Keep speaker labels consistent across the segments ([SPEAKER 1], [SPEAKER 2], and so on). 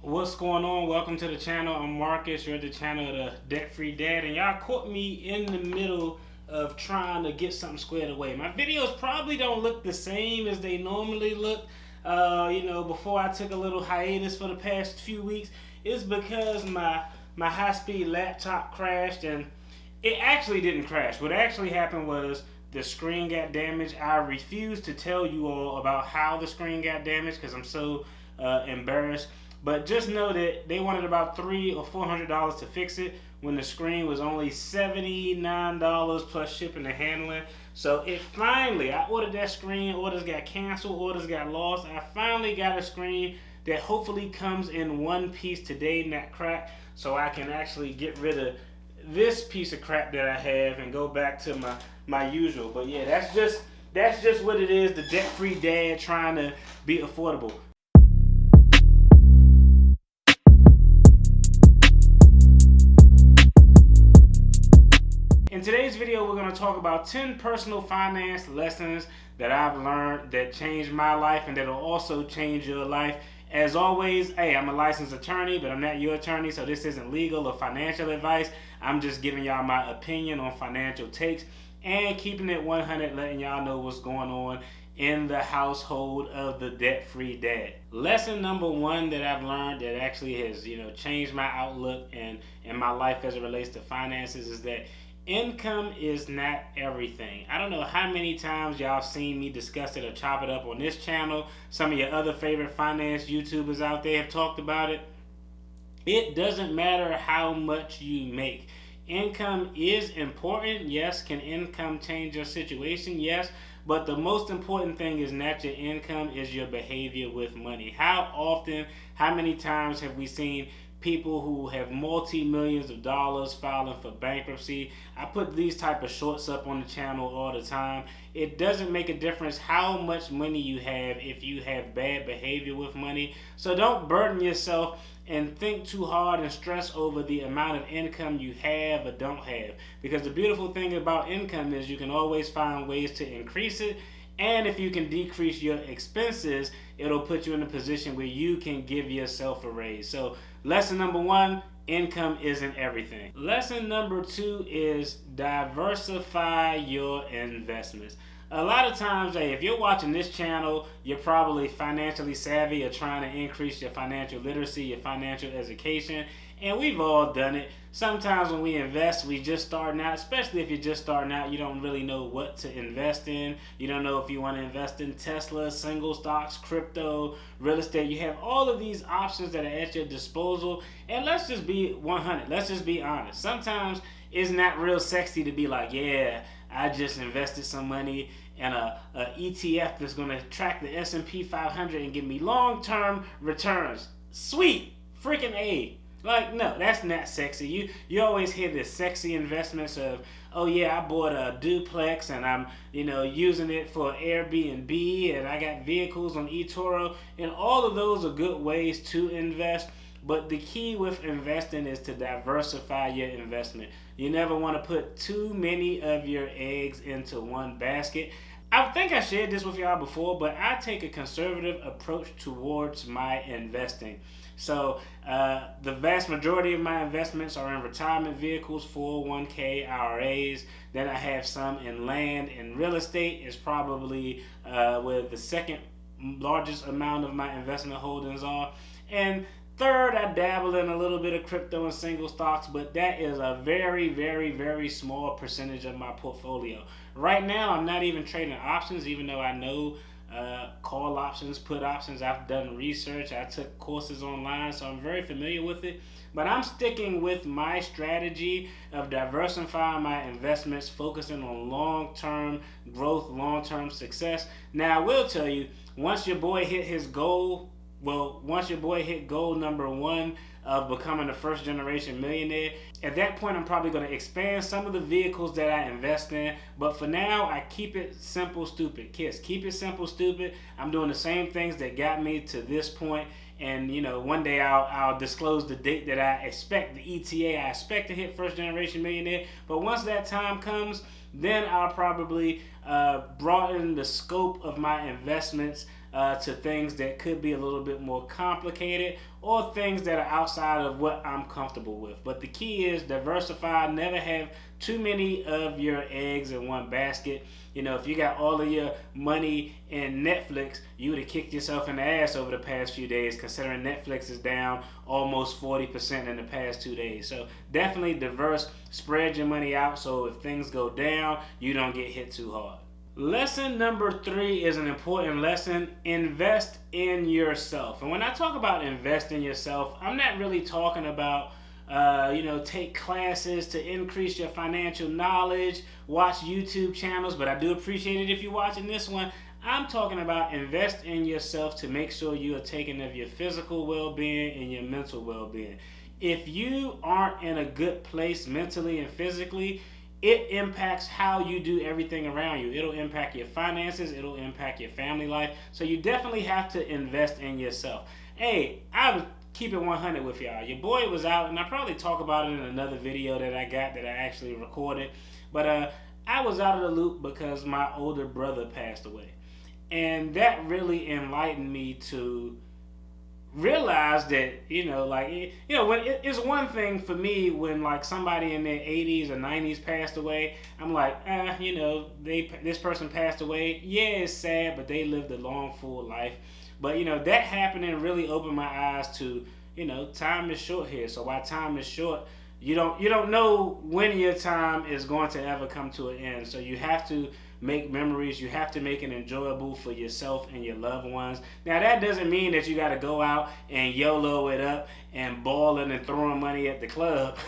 [SPEAKER 1] What's going on? Welcome to the channel. I'm Marcus. You're at the channel of the Debt Free Dad, and y'all caught me in the middle of trying to get something squared away. My videos probably don't look the same as they normally look. Before I took a little hiatus for the past few weeks, it's because my high-speed laptop crashed, and it actually didn't crash. What actually happened was the screen got damaged. I refuse to tell you all about how the screen got damaged because I'm so embarrassed. But just know that they wanted about $300 or $400 to fix it when the screen was only $79 plus shipping and handling. So I ordered that screen. Orders got canceled. Orders got lost. I finally got a screen that hopefully comes in one piece today, not cracked, so I can actually get rid of this piece of crap that I have and go back to my usual. But yeah, that's just what it is. The debt-free dad trying to be affordable. In today's video, we're going to talk about 10 personal finance lessons that I've learned that changed my life and that will also change your life. As always, hey, I'm a licensed attorney, but I'm not your attorney, so this isn't legal or financial advice. I'm just giving y'all my opinion on financial takes and keeping it 100, letting y'all know what's going on in the household of the debt-free dad. Lesson number one that I've learned that actually has, changed my outlook and my life as it relates to finances is that income is not everything. I don't know how many times y'all seen me discuss it or chop it up on this channel. Some of your other favorite finance YouTubers out there have talked about it. It doesn't matter how much you make. Income is important. Yes. Can income change your situation? Yes. But the most important thing is not your income, is your behavior with money. How many times have we seen people who have multi-millions of dollars filing for bankruptcy? I put these type of shorts up on the channel all the time. It doesn't make a difference how much money you have if you have bad behavior with money. So don't burden yourself and think too hard and stress over the amount of income you have or don't have. Because the beautiful thing about income is you can always find ways to increase it. And if you can decrease your expenses, it'll put you in a position where you can give yourself a raise. So lesson number one, income isn't everything. Lesson number two is diversify your investments. A lot of times, if you're watching this channel, you're probably financially savvy or trying to increase your financial literacy, your financial education, and we've all done it. Sometimes when we invest, we just starting out, especially if you're just starting out, you don't really know what to invest in. You don't know if you want to invest in Tesla, single stocks, crypto, real estate. You have all of these options that are at your disposal. And let's just be 100. Let's just be honest. Sometimes it's not real sexy to be like, yeah, I just invested some money in a ETF that's going to track the S&P 500 and give me long-term returns. Sweet. Freaking A. Like, no, that's not sexy. You always hear the sexy investments of, oh yeah, I bought a duplex and I'm, using it for Airbnb, and I got vehicles on eToro, and all of those are good ways to invest. But the key with investing is to diversify your investment. You never want to put too many of your eggs into one basket. I think I shared this with y'all before, but I take a conservative approach towards my investing. So the vast majority of my investments are in retirement vehicles, 401k, IRAs. Then I have some in land, and real estate is probably where the second largest amount of my investment holdings are. And third, I dabble in a little bit of crypto and single stocks, but that is a very, very, very small percentage of my portfolio. Right now, I'm not even trading options, even though I know call options, put options. I've done research. I took courses online, so I'm very familiar with it. But I'm sticking with my strategy of diversifying my investments, focusing on long-term growth, long-term success. Now, I will tell you, once your boy hit goal number one of becoming a first-generation millionaire, at that point, I'm probably going to expand some of the vehicles that I invest in. But for now, I keep it simple, stupid. Kiss. Keep it simple, stupid. I'm doing the same things that got me to this point. And, one day I'll disclose the date that I expect, the ETA I expect to hit first-generation millionaire. But once that time comes, then I'll probably broaden the scope of my investments to things that could be a little bit more complicated or things that are outside of what I'm comfortable with. But the key is diversify. Never have too many of your eggs in one basket. You know, if you got all of your money in Netflix, you would have kicked yourself in the ass over the past few days, considering Netflix is down almost 40% in the past 2 days. So definitely diverse, spread your money out so if things go down, you don't get hit too hard. Lesson number 3 is an important lesson. Invest in yourself. And when I talk about invest in yourself, I'm not really talking about take classes to increase your financial knowledge, watch YouTube channels, but I do appreciate it if you're watching this one. I'm talking about invest in yourself to make sure you are taking care of your physical well-being and your mental well-being. If you aren't in a good place mentally and physically, it impacts how you do everything around you. It'll impact your finances. It'll impact your family life. So you definitely have to invest in yourself. Hey, I was keeping 100 with y'all. Your boy was out, and I probably talk about it in another video that I actually recorded. But I was out of the loop because my older brother passed away. And that really enlightened me to realize that, when it's one thing for me when like somebody in their 80s or 90s passed away, I'm like, this person passed away. Yeah, it's sad, but they lived a long, full life. But, that happening really opened my eyes to, time is short here. So while time is short, you don't know when your time is going to ever come to an end. So you have to make memories. You have to make it enjoyable for yourself and your loved ones. Now, that doesn't mean that you got to go out and YOLO it up and balling and throwing money at the club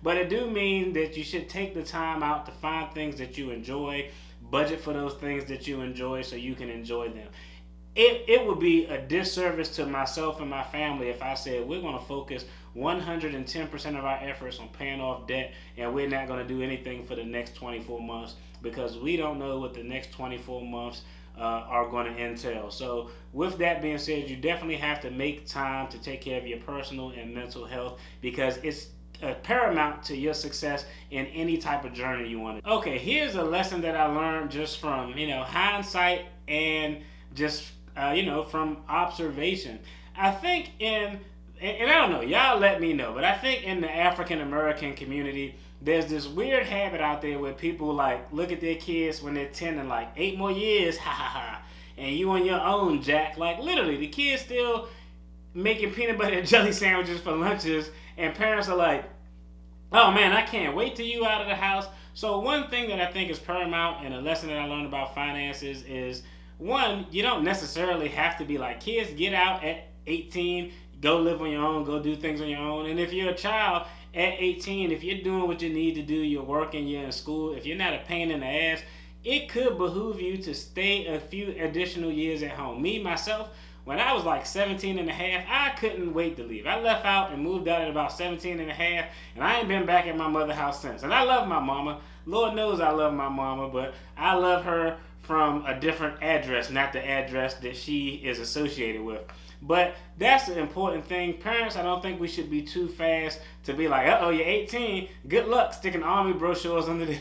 [SPEAKER 1] but it do mean that you should take the time out to find things that you enjoy, budget for those things that you enjoy so you can enjoy them. It would be a disservice to myself and my family if I said we're going to focus 110% of our efforts on paying off debt and we're not going to do anything for the next 24 months because we don't know what the next 24 months are going to entail. So with that being said, you definitely have to make time to take care of your personal and mental health because it's paramount to your success in any type of journey you want to. Okay, here's a lesson that I learned just from hindsight and just from observation. I think and I don't know, y'all let me know, but I think in the African American community, there's this weird habit out there where people like look at their kids when they're 10 and like 8 more years, ha ha ha, and you on your own, Jack. Like literally, the kids still making peanut butter and jelly sandwiches for lunches, and parents are like, oh man, I can't wait till you out of the house. So one thing that I think is paramount and a lesson that I learned about finances is, one, you don't necessarily have to be like kids. Get out at 18, go live on your own, go do things on your own. And if you're a child at 18, if you're doing what you need to do, you're working, you're in school, if you're not a pain in the ass, it could behoove you to stay a few additional years at home. Me, myself, when I was like 17 and a half, I couldn't wait to leave. I left out and moved out at about 17 and a half, and I ain't been back at my mother's house since. And I love my mama. Lord knows I love my mama, but I love her from a different address, not the address that she is associated with. But that's the important thing. Parents, I don't think we should be too fast to be like, uh-oh, you're 18. Good luck sticking army brochures under their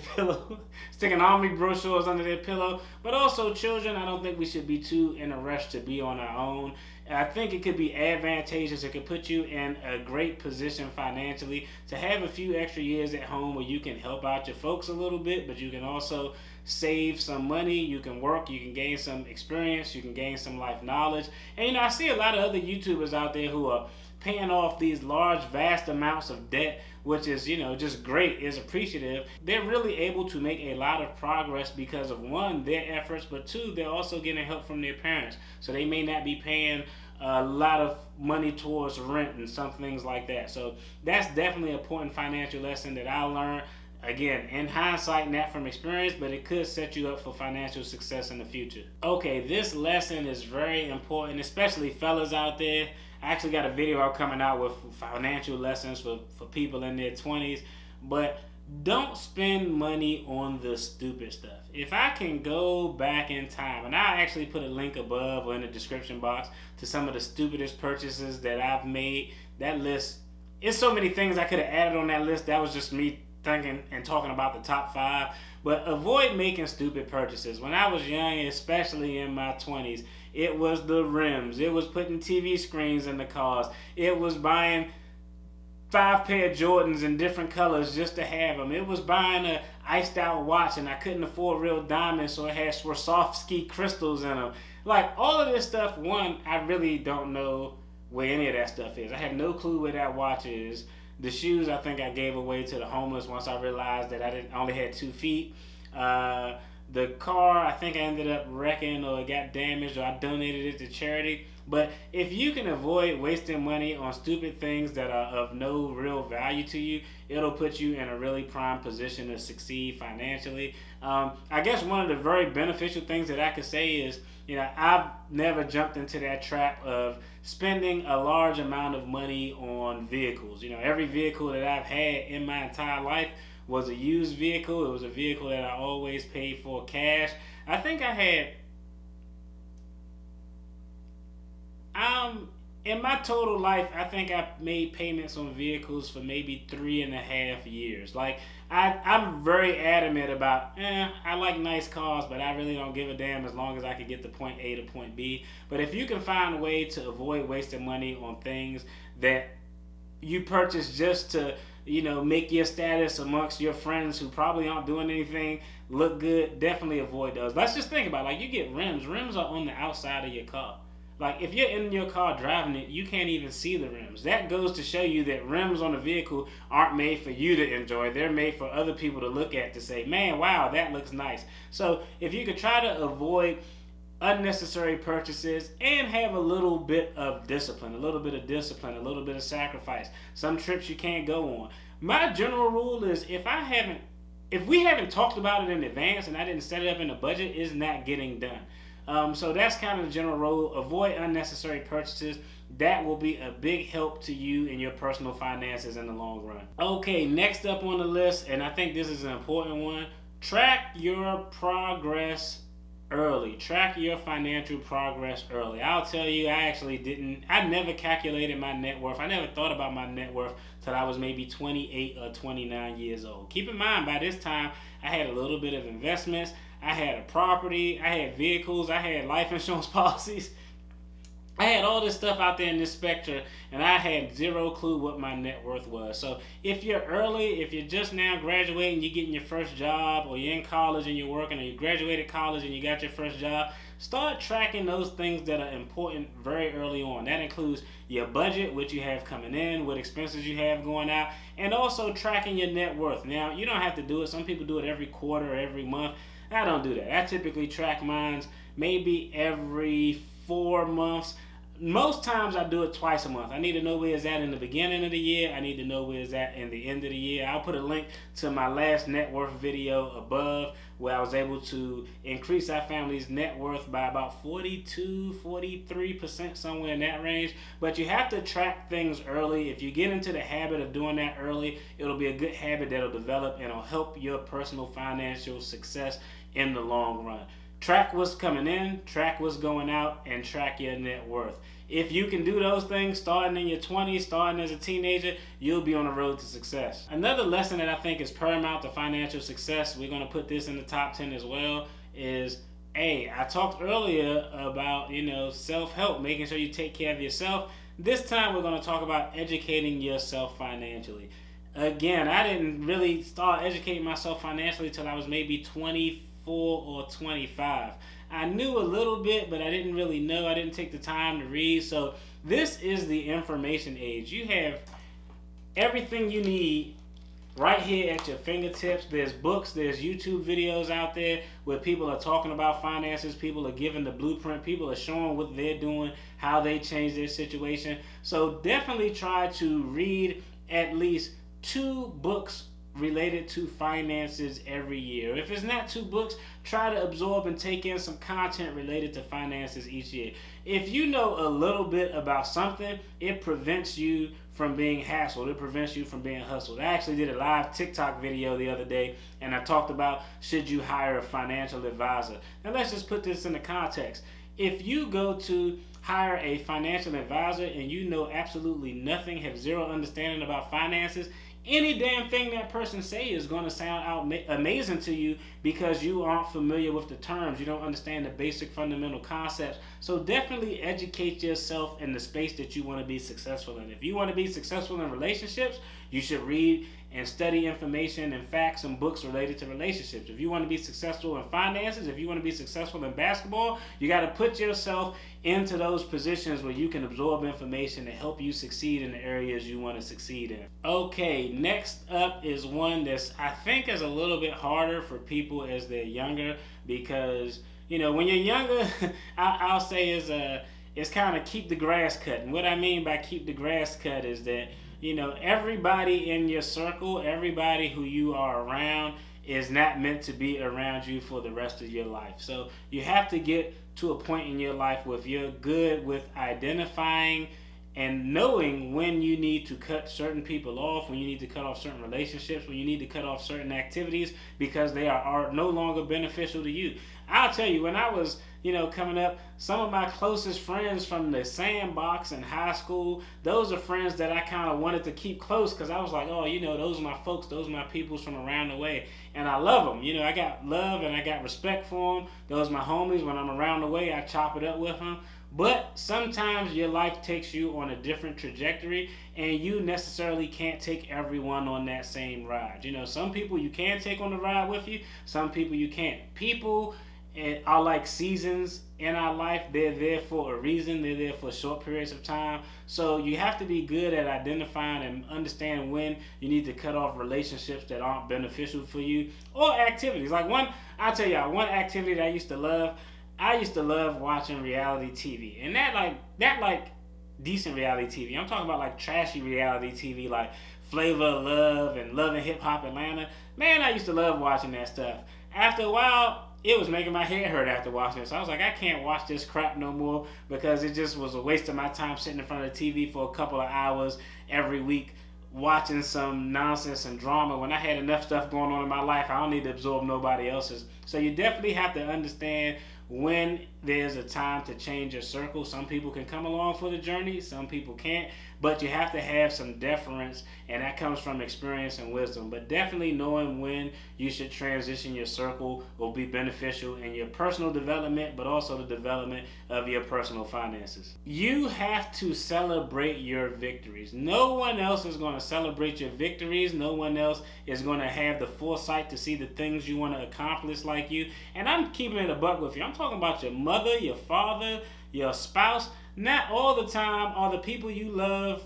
[SPEAKER 1] pillow. But also children, I don't think we should be too in a rush to be on our own. I think it could be advantageous. It could put you in a great position financially to have a few extra years at home where you can help out your folks a little bit, but you can also save some money, you can work, you can gain some experience, you can gain some life knowledge. And I see a lot of other YouTubers out there who are paying off these large, vast amounts of debt, which is, just great, is appreciative. They're really able to make a lot of progress because of, one, their efforts, but two, they're also getting help from their parents. So they may not be paying a lot of money towards rent and some things like that. So that's definitely an important financial lesson that I learned. Again, in hindsight, not from experience, but it could set you up for financial success in the future. Okay, this lesson is very important, especially fellas out there. I actually got a video out coming out with financial lessons for people in their 20s. But don't spend money on the stupid stuff. If I can go back in time, and I'll actually put a link above or in the description box to some of the stupidest purchases that I've made, that list, it's so many things I could have added on that list. That was just me thinking and talking about the top 5, but avoid making stupid purchases. When I was young, especially in my 20s, it was the rims. It was putting TV screens in the cars. It was buying 5 pair of Jordans in different colors just to have them. It was buying a iced out watch and I couldn't afford real diamonds, so it had Swarovski crystals in them. Like all of this stuff, one, I really don't know where any of that stuff is. I have no clue where that watch is. The shoes, I think I gave away to the homeless once I realized that I only had 2 feet. The car, I think I ended up wrecking or it got damaged or I donated it to charity. But if you can avoid wasting money on stupid things that are of no real value to you, it'll put you in a really prime position to succeed financially. I guess one of the very beneficial things that I could say is, I've never jumped into that trap of spending a large amount of money on vehicles. Every vehicle that I've had in my entire life was a used vehicle. It was a vehicle that I always paid for cash. I think I had, in my total life, I think I made payments on vehicles for maybe 3.5 years. Like, I'm very adamant about, I like nice cars, but I really don't give a damn as long as I can get to point A to point B. But if you can find a way to avoid wasting money on things that you purchase just to, make your status amongst your friends who probably aren't doing anything look good, definitely avoid those. Let's just think about it. Like, you get rims. Rims are on the outside of your car. Like, if you're in your car driving it, you can't even see the rims. That goes to show you that rims on a vehicle aren't made for you to enjoy. They're made for other people to look at to say, man, wow, that looks nice. So if you could try to avoid unnecessary purchases and have a little bit of discipline, a little bit of sacrifice. Some trips you can't go on. My general rule is if we haven't talked about it in advance and I didn't set it up in a budget, it's not getting done. So that's kind of the general rule. Avoid unnecessary purchases. That will be a big help to you in your personal finances in the long run. Okay, next up on the list, and I think this is an important one, track your progress early. Track your financial progress early. I'll tell you, I never calculated my net worth. I never thought about my net worth till I was maybe 28 or 29 years old. Keep in mind, by this time, I had a little bit of investments. I had a property, I had vehicles, I had life insurance policies. I had all this stuff out there in this spectrum, and I had zero clue what my net worth was. So if you're early, if you're just now graduating, you're getting your first job, or you're in college and you're working, or you graduated college and you got your first job, start tracking those things that are important very early on. That includes your budget, what you have coming in, what expenses you have going out, and also tracking your net worth. Now, you don't have to do it. Some people do it every quarter, every month. I don't do that. I typically track mine maybe every 4 months. Most times I do it twice a month. I need to know where it's at in the beginning of the year. I need to know where it's at in the end of the year. I'll put a link to my last net worth video above where I was able to increase our family's net worth by about 42, 43%, somewhere in that range. But you have to track things early. If you get into the habit of doing that early, it'll be a good habit that'll develop and it'll help your personal financial success in the long run. Track what's coming in, track what's going out, and track your net worth. If you can do those things starting in your 20s, starting as a teenager, you'll be on the road to success. Another lesson that I think is paramount to financial success, we're going to put this in the top 10 as well, is I talked earlier about, self-help, making sure you take care of yourself. This time we're going to talk about educating yourself financially. Again, I didn't really start educating myself financially until I was maybe 24 or 25. I knew a little bit, but I didn't really know. I didn't take the time to read. So this is the information age. You have everything you need right here at your fingertips. There's books, there's YouTube videos out there where people are talking about finances. People are giving the blueprint. People are showing what they're doing, how they change their situation. So definitely try to read at least 2 books related to finances every year. If it's not 2 books, try to absorb and take in some content related to finances each year. If you know a little bit about something, it prevents you from being hassled. It prevents you from being hustled. I actually did a live TikTok video the other day, and I talked about should you hire a financial advisor. Now let's just put this into context. If you go to hire a financial advisor and you know absolutely nothing, have zero understanding about finances, any damn thing that person say is going to sound amazing to you because you aren't familiar with the terms. You don't understand the basic fundamental concepts. So definitely educate yourself in the space that you want to be successful in. If you want to be successful in relationships, you should read and study information and facts and books related to relationships. If you want to be successful in finances, if you want to be successful in basketball, you got to put yourself into those positions where you can absorb information to help you succeed in the areas you want to succeed in. Okay, next up is one that's I think is a little bit harder for people as they're younger, because when you're younger, I'll say is kind of keep the grass cut. And what I mean by keep the grass cut is that everybody in your circle, everybody who you are around is not meant to be around you for the rest of your life. So you have to get to a point in your life where you're good with identifying and knowing when you need to cut certain people off, when you need to cut off certain relationships, when you need to cut off certain activities because they are no longer beneficial to you. I'll tell you, when I was coming up, some of my closest friends from the sandbox in high school, those are friends that I kind of wanted to keep close because I was like, oh, those are my folks, those are my peoples from around the way, and I love them. I got love and I got respect for them. Those are my homies. When I'm around the way, I chop it up with them. But sometimes your life takes you on a different trajectory, and you necessarily can't take everyone on that same ride. Some people you can take on the ride with you, some people you can't. People are like seasons in our life. They're there for a reason. They're there for short periods of time. So you have to be good at identifying and understand when you need to cut off relationships that aren't beneficial for you, or activities. Like I'll tell you one activity that I used to love. I used to love watching reality TV, and that decent reality TV. I'm talking about like trashy reality TV, like Flavor of Love and Love and Hip Hop Atlanta. Man, I used to love watching that stuff. After a while, it was making my head hurt after watching it. So I was like, I can't watch this crap no more, because it just was a waste of my time sitting in front of the TV for a couple of hours every week watching some nonsense and drama when I had enough stuff going on in my life. I don't need to absorb nobody else's. So you definitely have to understand when there's a time to change your circle. Some people can come along for the journey, some people can't, but you have to have some deference, and that comes from experience and wisdom. But definitely knowing when you should transition your circle will be beneficial in your personal development, but also the development of your personal finances. You have to celebrate your victories. No one else is going to celebrate your victories. No one else is going to have the foresight to see the things you want to accomplish like you. And I'm keeping it a buck with you. I'm talking about your mother, your father, your spouse. Not all the time are the people you love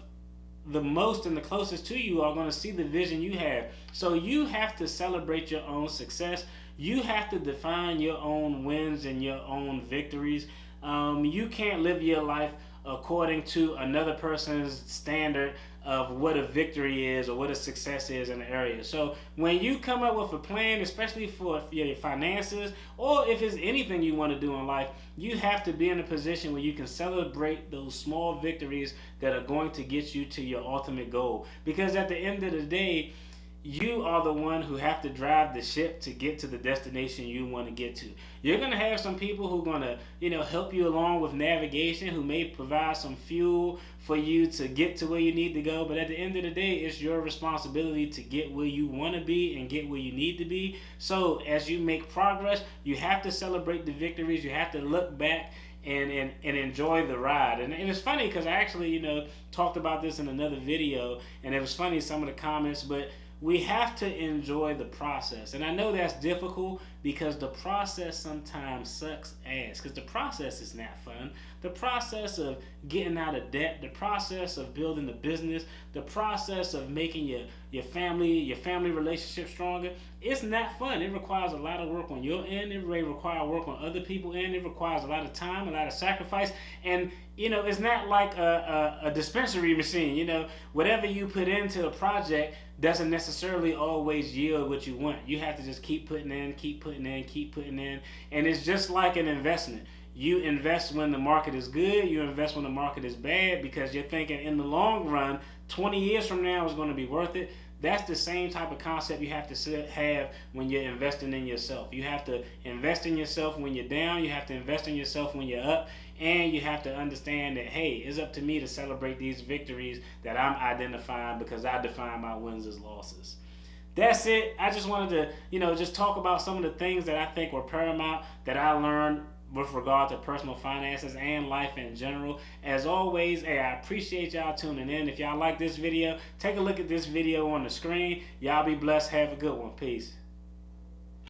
[SPEAKER 1] the most and the closest to you are going to see the vision you have. So you have to celebrate your own success. You have to define your own wins and your own victories. You can't live your life according to another person's standard of what a victory is or what a success is in the area. So when you come up with a plan, especially for your finances, or if it's anything you want to do in life, you have to be in a position where you can celebrate those small victories that are going to get you to your ultimate goal. Because at the end of the day, you are the one who have to drive the ship to get to the destination you want to get to. You're going to have some people who are going to, help you along with navigation, who may provide some fuel for you to get to where you need to go. But at the end of the day, it's your responsibility to get where you want to be and get where you need to be. So as you make progress, you have to celebrate the victories. You have to look back and enjoy the ride. And it's funny because I actually, talked about this in another video, and it was funny, some of the comments, but we have to enjoy the process. And I know that's difficult because the process sometimes sucks ass, because the process is not fun. The process of getting out of debt, the process of building a business, the process of making your family relationship stronger, it's not fun. It requires a lot of work on your end. It may require work on other people's end. It requires a lot of time, a lot of sacrifice. And it's not like a dispensary machine. Whatever you put into a project doesn't necessarily always yield what you want. You have to just keep putting in, and it's just like an investment. You invest when the market is good, you invest when the market is bad, because you're thinking in the long run, 20 years from now is going to be worth it. That's the same type of concept you have to have when you're investing in yourself. You have to invest in yourself when you're down. You have to invest in yourself when you're up. And you have to understand that, hey, it's up to me to celebrate these victories that I'm identifying, because I define my wins as losses. That's it. I just wanted to, just talk about some of the things that I think were paramount that I learned with regard to personal finances and life in general. As always, hey, I appreciate y'all tuning in. If y'all like this video, take a look at this video on the screen. Y'all be blessed. Have a good one. Peace.